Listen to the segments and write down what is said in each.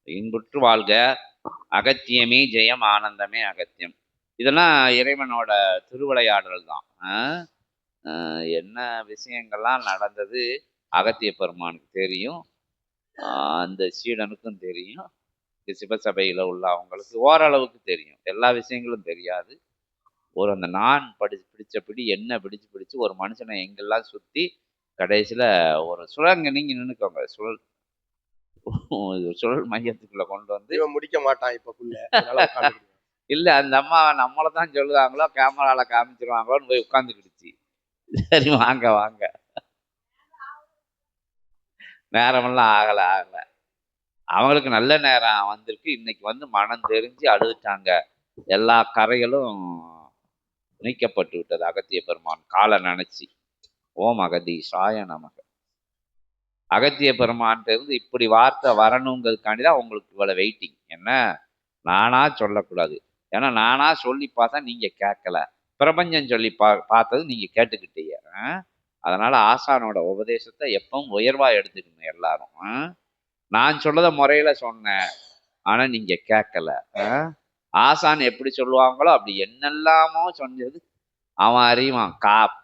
இன்புற்று வாழ்க, அகத்தியமே ஜெயம், ஆனந்தமே அகத்தியம். இதெல்லாம் இறைவனோட திருவிளையாடல் தான். என்ன விஷயங்கள்லாம் நடந்தது அகத்திய பெருமானுக்கு தெரியும், அந்த சீடனுக்கும் தெரியும், சிவசபையில் உள்ள அவங்களுக்கு ஓரளவுக்கு தெரியும். எல்லா விஷயங்களும் தெரியாது. அந்த நான் பிடிச்சபடி என்ன பிடிச்சு ஒரு மனுஷனை எங்கெல்லாம் சுற்றி கடைசியில் ஒரு சுழங்க நீங்கள் நின்றுக்கோங்க, சுழல் மையத்துக்குள்ள கொண்டு வந்து முடிக்க மாட்டான் இப்ப இல்லை அந்த அம்மா நம்மளை தான் சொல்லுவாங்களோ கேமரால காமிச்சிருவாங்களோன்னு போய் உட்காந்துக்கிடுச்சு. சரி வாங்க வாங்க, நேரமெல்லாம் ஆகலை. அவங்களுக்கு நல்ல நேரம் வந்திருக்கு. இன்னைக்கு வந்து மனம் தெரிஞ்சு அழுதுட்டாங்க. எல்லா கரைகளும் நீக்கப்பட்டு விட்டது. அகத்திய பெருமான் காலை நினைச்சு ஓம் அகதீஷாய நமக. அகத்திய பெருமான்ட்டு இருந்து இப்படி வார்த்தை வரணுங்கிறதுக்காண்டிதான் உங்களுக்கு இவ்வளவு வெயிட்டிங். என்ன நானா சொல்லக்கூடாது, ஏன்னா நானா சொல்லி பார்த்தா நீங்க கேட்கல, பிரபஞ்சம் சொல்லி பார்த்தது நீங்க கேட்டுக்கிட்டீங்க. அதனால ஆசானோட உபதேசத்தை எப்பவும் உயர்வா எடுத்துக்கணும் எல்லாரும். நான் சொல்லத முறையில சொன்னேன், ஆனா நீங்க கேட்கல. ஆசான் எப்படி சொல்லுவாங்களோ அப்படி என்னெல்லாமோ சொன்னது அவன் அறிவான்.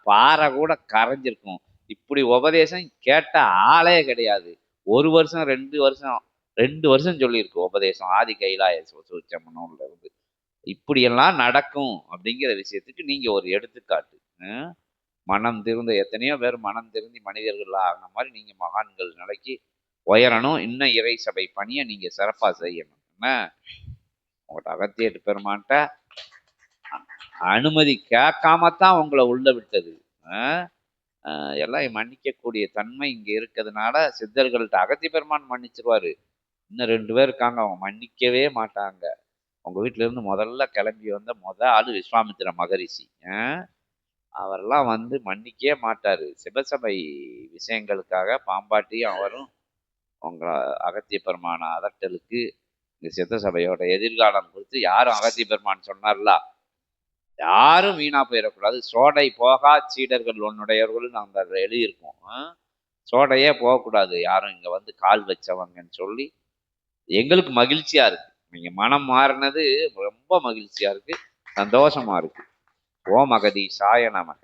பாறை கூட கரைஞ்சிருக்கும். இப்படி உபதேசம் கேட்ட ஆளே கிடையாது. 1 வருஷம் 2 வருஷம் சொல்லியிருக்கு உபதேசம் ஆதி கைலாய சூட்சமனூர்ல இருந்து. இப்படியெல்லாம் நடக்கும் அப்படிங்கிற விஷயத்துக்கு நீங்க ஒரு எடுத்துக்காட்டு. மனம் திருந்த எத்தனையோ பேர் மனம் திருந்தி மனிதர்கள் ஆகின மாதிரி நீங்க மகான்கள் நிலைக்கு உயரணும். இன்னும் இறை சபை பணியை நீங்க சிறப்பா செய்யணும். என்ன உங்கள்கிட்ட அகத்தியட்டு பெருமான்ட்ட அனுமதி கேட்காமத்தான் உங்களை உள்ள விட்டது. எல்லாம் மன்னிக்கக்கூடிய தன்மை இங்க இருக்கிறதுனால சித்தர்கள்ட்ட அகத்திய பெருமான் மன்னிச்சிருவாரு. இன்னும் 2 பேர் இருக்காங்க, அவங்க மன்னிக்கவே மாட்டாங்க. உங்க வீட்டுல இருந்து முதல்ல கிளம்பி வந்த ஆளு விஸ்வாமித்திர மகரிஷி. அவரெல்லாம் வந்து மன்னிக்கவே மாட்டாரு. சிவசபை விஷயங்களுக்காக பாம்பாட்டியும் அவரும் உங்க அகத்திய பெருமான அதட்டலுக்கு இந்த சித்த சபையோட எதிர்காலம் குறித்து யாரும் அகத்திய பெருமான் சொன்னார்ல, யாரும் வீணா போயிடக்கூடாது. சோடை போகா சீடர்கள் உன்னுடையவர்கள் நாங்கள் எழுதியிருக்கோம். சோடையே போகக்கூடாது யாரும் இங்க வந்து கால் வச்சவங்கன்னு சொல்லி எங்களுக்கு மகிழ்ச்சியா இருக்கு. நீங்க மனம் மாறினது ரொம்ப மகிழ்ச்சியா இருக்கு, சந்தோஷமா இருக்கு. ஓம் அகதீஷாய நமக.